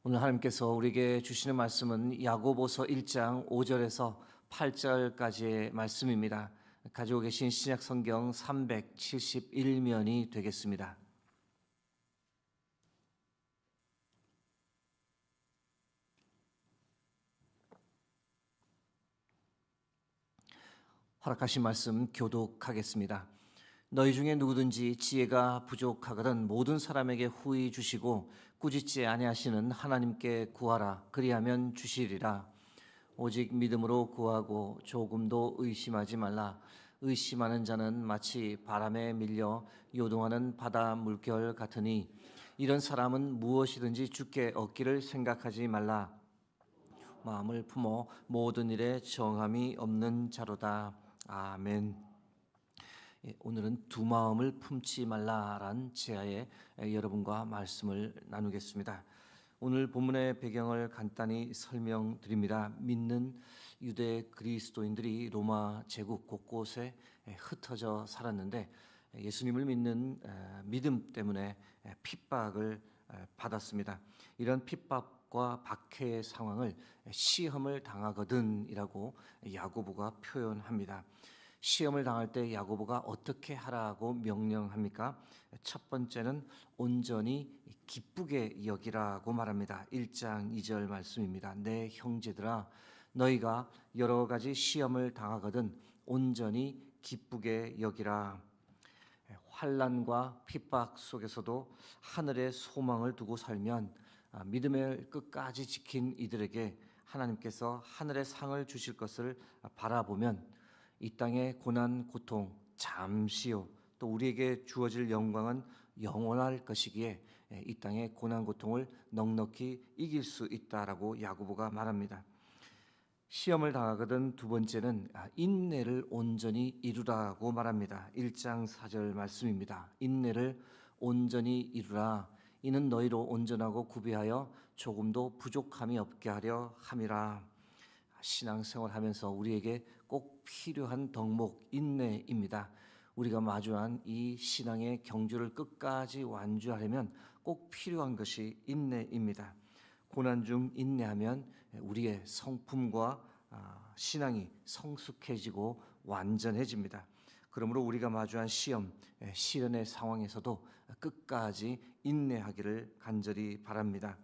오늘 하나님께서 우리에게 주시는 말씀은 야고보서 1장 5절에서 8절까지의 말씀입니다. 가지고 계신 신약 성경 371면이 되겠습니다. 허락하신 말씀 교독하겠습니다. 너희 중에 누구든지 지혜가 부족하거든 모든 사람에게 후히 주시고 꾸짖지 아니하시는 하나님께 구하라. 그리하면 주시리라. 오직 믿음으로 구하고 조금도 의심하지 말라. 의심하는 자는 마치 바람에 밀려 요동하는 바다 물결 같으니 이런 사람은 무엇이든지 주께 얻기를 생각하지 말라. 마음을 품어 모든 일에 정함이 없는 자로다. 아멘. 오늘은 두 마음을 품지 말라란 제하에 여러분과 말씀을 나누겠습니다. 오늘 본문의 배경을 간단히 설명드립니다. 믿는 유대 그리스도인들이 로마 제국 곳곳에 흩어져 살았는데 예수님을 믿는 믿음 때문에 핍박을 받았습니다. 이런 핍박과 박해의 상황을 시험을 당하거든이라고 야고보가 표현합니다. 시험을 당할 때 야고보가 어떻게 하라고 명령합니까? 첫 번째는 온전히 기쁘게 여기라고 말합니다. 1장 2절 말씀입니다. 내 형제들아 너희가 여러 가지 시험을 당하거든 온전히 기쁘게 여기라. 환난과 핍박 속에서도 하늘의 소망을 두고 살면 믿음을 끝까지 지킨 이들에게 하나님께서 하늘의 상을 주실 것을 바라보면 이 땅의 고난, 고통 잠시요 또 우리에게 주어질 영광은 영원할 것이기에 이 땅의 고난, 고통을 넉넉히 이길 수 있다라고 야고보가 말합니다. 시험을 당하거든 두 번째는 인내를 온전히 이루라고 말합니다. 1장 4절 말씀입니다. 인내를 온전히 이루라. 이는 너희로 온전하고 구비하여 조금도 부족함이 없게 하려 함이라. 신앙생활하면서 우리에게 꼭 필요한 덕목 인내입니다. 우리가 마주한 이 신앙의 경주를 끝까지 완주하려면 꼭 필요한 것이 인내입니다. 고난 중 인내하면 우리의 성품과 신앙이 성숙해지고 완전해집니다. 그러므로 우리가 마주한 시험, 시련의 상황에서도 끝까지 인내하기를 간절히 바랍니다.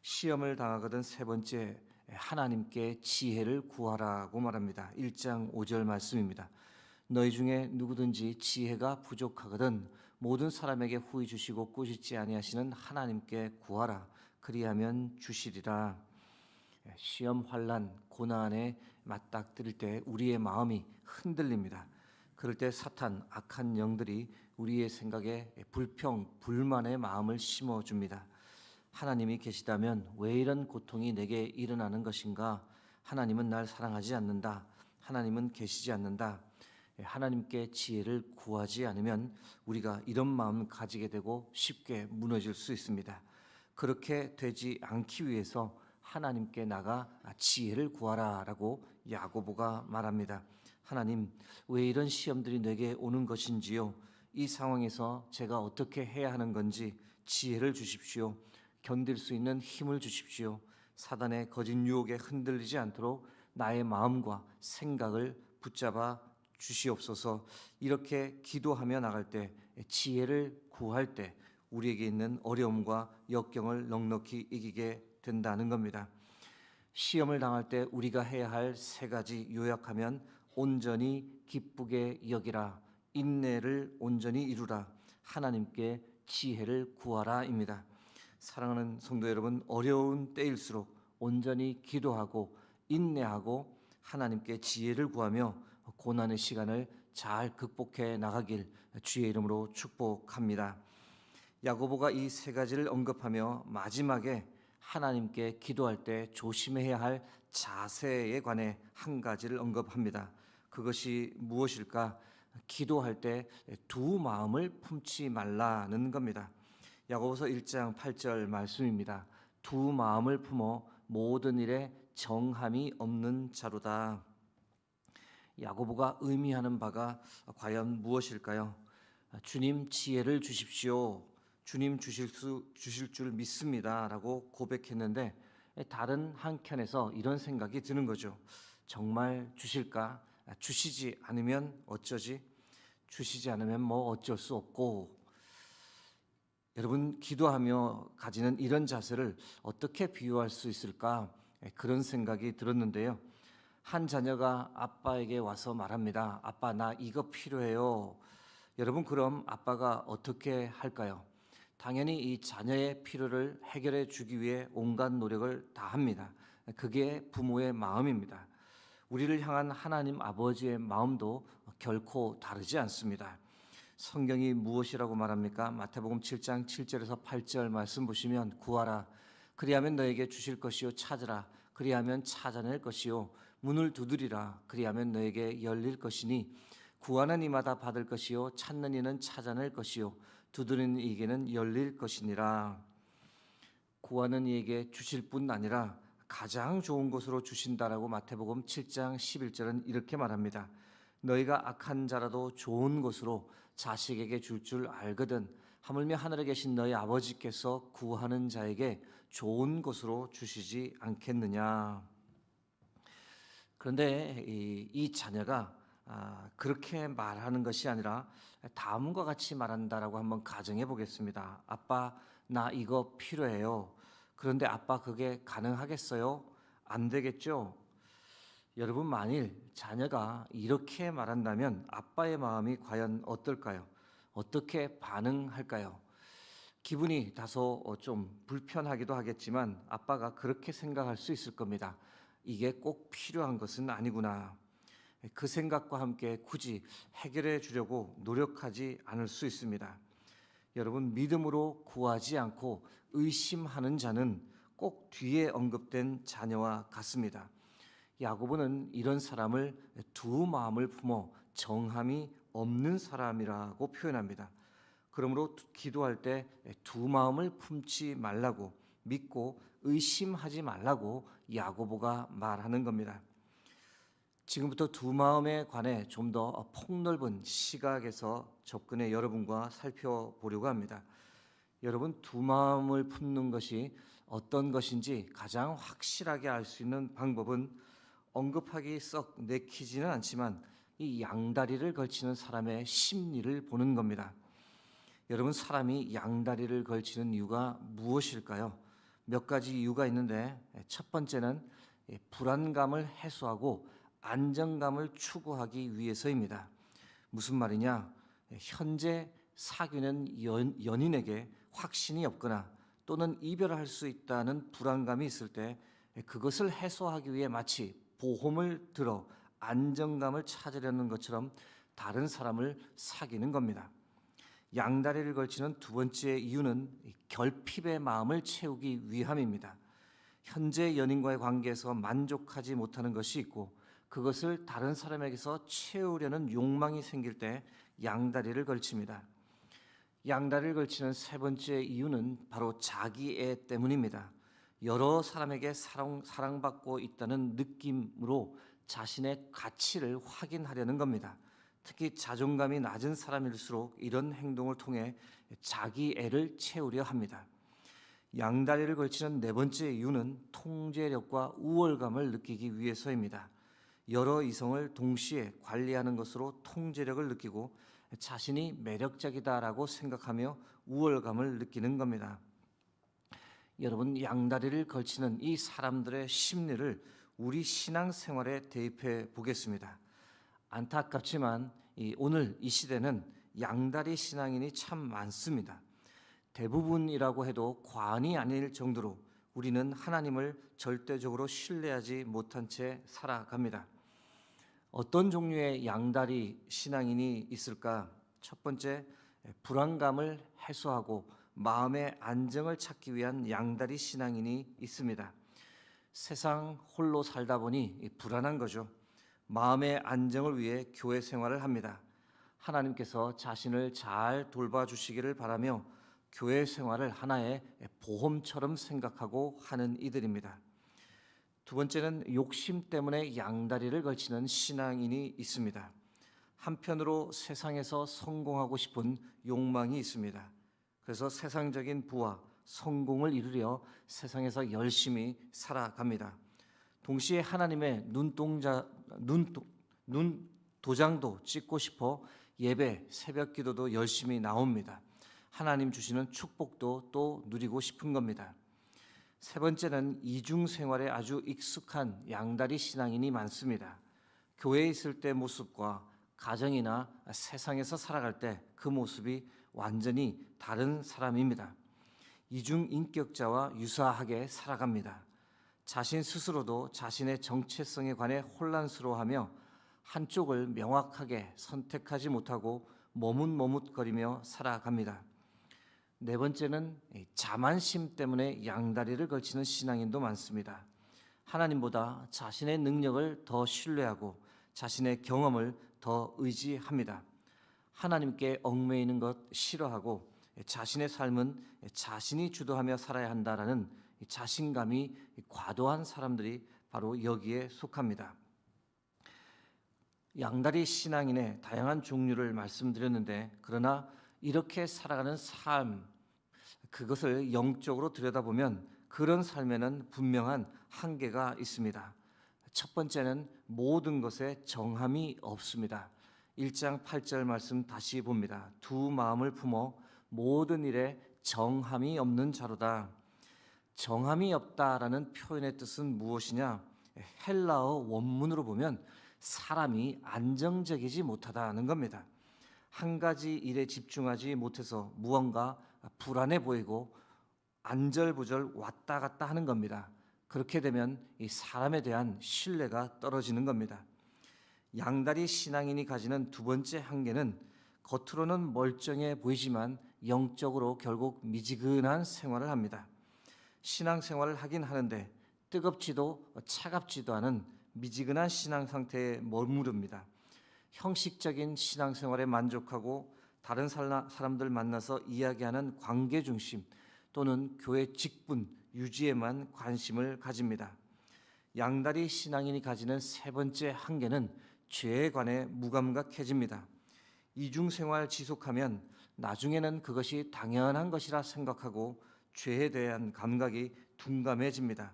시험을 당하거든 세 번째, 하나님께 지혜를 구하라고 말합니다. 1장 5절 말씀입니다. 너희 중에 누구든지 지혜가 부족하거든 모든 사람에게 후히 주시고 꾸짖지 아니하시는 하나님께 구하라. 그리하면 주시리라. 시험, 환난, 고난에 맞닥뜨릴 때 우리의 마음이 흔들립니다. 그럴 때 사탄, 악한 영들이 우리의 생각에 불평, 불만의 마음을 심어줍니다. 하나님이 계시다면 왜 이런 고통이 내게 일어나는 것인가? 하나님은 날 사랑하지 않는다. 하나님은 계시지 않는다. 하나님께 지혜를 구하지 않으면 우리가 이런 마음 가지게 되고 쉽게 무너질 수 있습니다. 그렇게 되지 않기 위해서 하나님께 나가 지혜를 구하라라고 야고보가 말합니다. 하나님, 왜 이런 시험들이 내게 오는 것인지요? 이 상황에서 제가 어떻게 해야 하는 건지 지혜를 주십시오. 견딜 수 있는 힘을 주십시오. 사단의 거짓 유혹에 흔들리지 않도록 나의 마음과 생각을 붙잡아 주시옵소서. 이렇게 기도하며 나갈 때 지혜를 구할 때 우리에게 있는 어려움과 역경을 넉넉히 이기게 된다는 겁니다. 시험을 당할 때 우리가 해야 할 세 가지 요약하면 온전히 기쁘게 여기라, 인내를 온전히 이루라, 하나님께 지혜를 구하라입니다. 사랑하는 성도 여러분, 어려운 때일수록 온전히 기도하고 인내하고 하나님께 지혜를 구하며 고난의 시간을 잘 극복해 나가길 주의 이름으로 축복합니다. 야고보가 이 세 가지를 언급하며 마지막에 하나님께 기도할 때 조심해야 할 자세에 관해 한 가지를 언급합니다. 그것이 무엇일까? 기도할 때 두 마음을 품지 말라는 겁니다. 야고보서 1장 8절 말씀입니다. 두 마음을 품어 모든 일에 정함이 없는 자로다. 야고보가 의미하는 바가 과연 무엇일까요? 주님 지혜를 주십시오. 주님 주실 줄 믿습니다라고 고백했는데 다른 한켠에서 이런 생각이 드는 거죠. 정말 주실까? 주시지 않으면 어쩌지? 주시지 않으면 뭐 어쩔 수 없고. 여러분, 기도하며 가지는 이런 자세를 어떻게 비유할 수 있을까? 그런 생각이 들었는데요. 한 자녀가 아빠에게 와서 말합니다. 아빠, 나 이거 필요해요. 여러분, 그럼 아빠가 어떻게 할까요? 당연히 이 자녀의 필요를 해결해 주기 위해 온갖 노력을 다합니다. 그게 부모의 마음입니다. 우리를 향한 하나님 아버지의 마음도 결코 다르지 않습니다. 성경이 무엇이라고 말합니까? 마태복음 7장 7절에서 8절 말씀 보시면 구하라 그리하면 너에게 주실 것이요 찾으라 그리하면 찾아낼 것이요 문을 두드리라 그리하면 너에게 열릴 것이니 구하는 이마다 받을 것이요 찾는 이는 찾아낼 것이요 두드리는 이에게는 열릴 것이니라. 구하는 이에게 주실 뿐 아니라 가장 좋은 것으로 주신다라고 마태복음 7장 11절은 이렇게 말합니다. 너희가 악한 자라도 좋은 것으로 자식에게 줄 줄 알거든 하물며 하늘에 계신 너희 아버지께서 구하는 자에게 좋은 것으로 주시지 않겠느냐. 그런데 이 자녀가 그렇게 말하는 것이 아니라 다음과 같이 말한다라고 한번 가정해 보겠습니다. 아빠, 나 이거 필요해요. 그런데 아빠 그게 가능하겠어요? 안 되겠죠? 여러분, 만일 자녀가 이렇게 말한다면 아빠의 마음이 과연 어떨까요? 어떻게 반응할까요? 기분이 다소 좀 불편하기도 하겠지만 아빠가 그렇게 생각할 수 있을 겁니다. 이게 꼭 필요한 것은 아니구나. 그 생각과 함께 굳이 해결해 주려고 노력하지 않을 수 있습니다. 여러분, 믿음으로 구하지 않고 의심하는 자는 꼭 뒤에 언급된 자녀와 같습니다. 야고보는 이런 사람을 두 마음을 품어 정함이 없는 사람이라고 표현합니다. 그러므로 기도할 때 두 마음을 품지 말라고, 믿고 의심하지 말라고 야고보가 말하는 겁니다. 지금부터 두 마음에 관해 좀 더 폭넓은 시각에서 접근해 여러분과 살펴보려고 합니다. 여러분, 두 마음을 품는 것이 어떤 것인지 가장 확실하게 알 수 있는 방법은 언급하기 썩 내키지는 않지만 이 양다리를 걸치는 사람의 심리를 보는 겁니다. 여러분, 사람이 양다리를 걸치는 이유가 무엇일까요? 몇 가지 이유가 있는데 첫 번째는 불안감을 해소하고 안정감을 추구하기 위해서입니다. 무슨 말이냐? 현재 사귀는 연인에게 확신이 없거나 또는 이별할 수 있다는 불안감이 있을 때 그것을 해소하기 위해 마치 보험을 들어 안정감을 찾으려는 것처럼 다른 사람을 사귀는 겁니다. 양다리를 걸치는 두 번째 이유는 결핍의 마음을 채우기 위함입니다. 현재 연인과의 관계에서 만족하지 못하는 것이 있고 그것을 다른 사람에게서 채우려는 욕망이 생길 때 양다리를 걸칩니다. 양다리를 걸치는 세 번째 이유는 바로 자기애 때문입니다. 여러 사람에게 사랑받고 있다는 느낌으로 자신의 가치를 확인하려는 겁니다. 특히 자존감이 낮은 사람일수록 이런 행동을 통해 자기애를 채우려 합니다. 양다리를 걸치는 네 번째 이유는 통제력과 우월감을 느끼기 위해서입니다. 여러 이성을 동시에 관리하는 것으로 통제력을 느끼고 자신이 매력적이다라고 생각하며 우월감을 느끼는 겁니다. 여러분, 양다리를 걸치는 이 사람들의 심리를 우리 신앙생활에 대입해 보겠습니다. 안타깝지만 오늘 이 시대는 양다리 신앙인이 참 많습니다. 대부분이라고 해도 과언이 아닐 정도로 우리는 하나님을 절대적으로 신뢰하지 못한 채 살아갑니다. 어떤 종류의 양다리 신앙인이 있을까? 첫 번째, 불안감을 해소하고 마음의 안정을 찾기 위한 양다리 신앙인이 있습니다. 세상 홀로 살다 보니 불안한 거죠. 마음의 안정을 위해 교회 생활을 합니다. 하나님께서 자신을 잘 돌봐주시기를 바라며 교회 생활을 하나의 보험처럼 생각하고 하는 이들입니다. 두 번째는 욕심 때문에 양다리를 걸치는 신앙인이 있습니다. 한편으로 세상에서 성공하고 싶은 욕망이 있습니다. 그래서 세상적인 부와 성공을 이루려 세상에서 열심히 살아갑니다. 동시에 하나님의 눈도장도 찍고 싶어 예배, 새벽 기도도 열심히 나옵니다. 하나님 주시는 축복도 또 누리고 싶은 겁니다. 세 번째는 이중 생활에 아주 익숙한 양다리 신앙인이 많습니다. 교회에 있을 때 모습과 가정이나 세상에서 살아갈 때 그 모습이 완전히 다른 사람입니다. 이중 인격자와 유사하게 살아갑니다. 자신 스스로도 자신의 정체성에 관해 혼란스러워하며 한쪽을 명확하게 선택하지 못하고 머뭇머뭇거리며 살아갑니다. 네 번째는 자만심 때문에 양다리를 걸치는 신앙인도 많습니다. 하나님보다 자신의 능력을 더 신뢰하고 자신의 경험을 더 의지합니다. 하나님께 얽매이는 것 싫어하고 자신의 삶은 자신이 주도하며 살아야 한다라는 자신감이 과도한 사람들이 바로 여기에 속합니다. 양다리 신앙인의 다양한 종류를 말씀드렸는데, 그러나 이렇게 살아가는 삶, 그것을 영적으로 들여다보면 그런 삶에는 분명한 한계가 있습니다. 첫 번째는 모든 것에 정함이 없습니다. 1장 8절 말씀 다시 봅니다. 두 마음을 품어 모든 일에 정함이 없는 자로다. 정함이 없다라는 표현의 뜻은 무엇이냐? 헬라어 원문으로 보면 사람이 안정적이지 못하다는 겁니다. 한 가지 일에 집중하지 못해서 무언가 불안해 보이고 안절부절 왔다 갔다 하는 겁니다. 그렇게 되면 이 사람에 대한 신뢰가 떨어지는 겁니다. 양다리 신앙인이 가지는 두 번째 한계는 겉으로는 멀쩡해 보이지만 영적으로 결국 미지근한 생활을 합니다. 신앙생활을 하긴 하는데 뜨겁지도 차갑지도 않은 미지근한 신앙 상태에 머무릅니다. 형식적인 신앙생활에 만족하고 다른 사람들 만나서 이야기하는 관계 중심 또는 교회 직분 유지에만 관심을 가집니다. 양다리 신앙인이 가지는 세 번째 한계는 죄에 관해 무감각해집니다. 이중생활 지속하면 나중에는 그것이 당연한 것이라 생각하고 죄에 대한 감각이 둔감해집니다.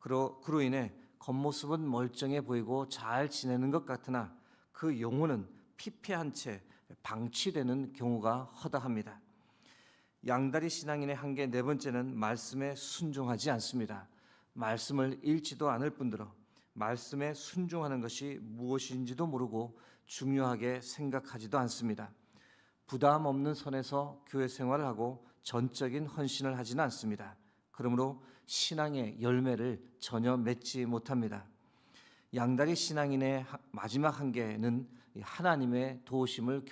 그로 인해 겉모습은 멀쩡해 보이고 잘 지내는 것 같으나 그 영혼은 피폐한 채 방치되는 경우가 허다합니다. 양다리 신앙인의 한계 네 번째는 말씀에 순종하지 않습니다. 말씀을 읽지도 않을 뿐더러 말씀에 순종하는 것이 무엇인지도 모르고 중요하게 생각하지도 않습니다. 부담 없는 선에서 교회 생활을 하고 전적인 헌신을 하지는 않습니다. 그러므로 신앙의 열매를 전혀 맺지 못합니다. 양다리 신앙인의 마지막 한계는 하나님의 도우심을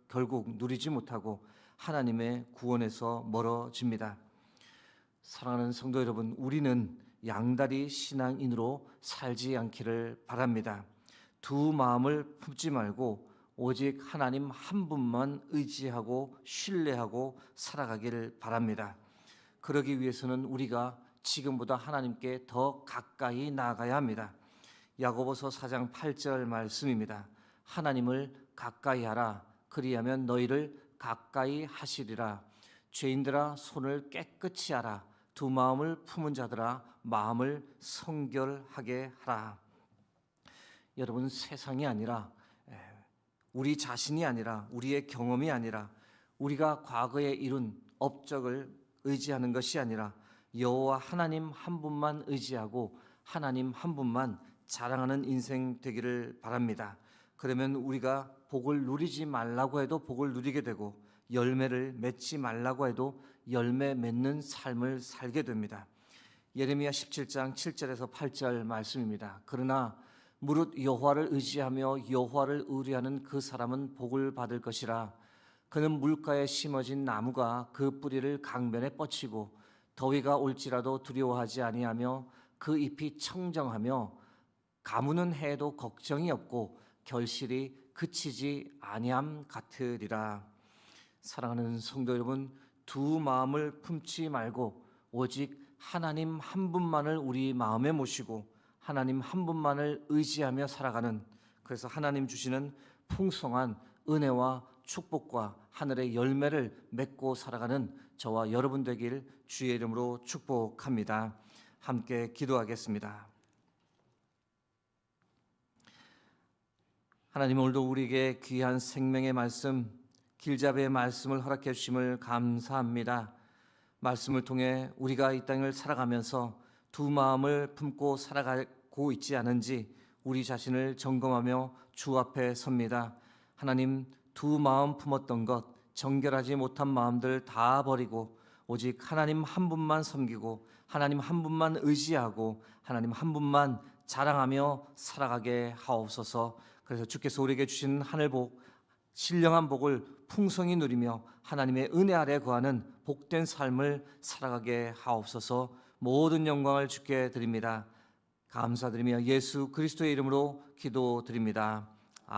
결국 누리지 못하고 하나님의 구원에서 멀어집니다. 사랑하는 성도 여러분, 우리는 양다리 신앙인으로 살지 않기를 바랍니다. 두 마음을 품지 말고 오직 하나님 한 분만 의지하고 신뢰하고 살아가기를 바랍니다. 그러기 위해서는 우리가 지금보다 하나님께 더 가까이 나아가야 합니다. 야고보서 4장 8절 말씀입니다. 하나님을 가까이 하라. 그리하면 너희를 가까이 하시리라. 죄인들아 손을 깨끗이 하라. 두 마음을 품은 자들아 마음을 성결하게 하라. 여러분, 세상이 아니라 우리 자신이 아니라 우리의 경험이 아니라 우리가 과거에 이룬 업적을 의지하는 것이 아니라 여호와 하나님 한 분만 의지하고 하나님 한 분만 자랑하는 인생 되기를 바랍니다. 그러면 우리가 복을 누리지 말라고 해도 복을 누리게 되고 열매를 맺지 말라고 해도 열매 맺는 삶을 살게 됩니다. 예레미야 17장 7절에서 8절 말씀입니다. 그러나 무릇 여호와를 의지하며 여호와를 의뢰하는 그 사람은 복을 받을 것이라. 그는 물가에 심어진 나무가 그 뿌리를 강변에 뻗치고 더위가 올지라도 두려워하지 아니하며 그 잎이 청정하며 가무는 해에도 걱정이 없고 결실이 그치지 아니함 같으리라. 사랑하는 성도 여러분, 두 마음을 품지 말고 오직 하나님 한 분만을 우리 마음에 모시고 하나님 한 분만을 의지하며 살아가는, 그래서 하나님 주시는 풍성한 은혜와 축복과 하늘의 열매를 맺고 살아가는 저와 여러분 되길 주의 이름으로 축복합니다. 함께 기도하겠습니다. 하나님, 오늘도 우리에게 귀한 생명의 말씀, 길잡이의 말씀을 허락해 주심을 감사합니다. 말씀을 통해 우리가 이 땅을 살아가면서 두 마음을 품고 살아가고 있지 않은지 우리 자신을 점검하며 주 앞에 섭니다. 하나님, 두 마음 품었던 것, 정결하지 못한 마음들 다 버리고 오직 하나님 한 분만 섬기고 하나님 한 분만 의지하고 하나님 한 분만 자랑하며 살아가게 하옵소서. 그래서 주께서 우리에게 주신 하늘복, 신령한 복을 풍성히 누리며 하나님의 은혜 아래 거하는 복된 삶을 살아가게 하옵소서. 모든 영광을 주께 드립니다. 감사드리며 예수 그리스도의 이름으로 기도드립니다.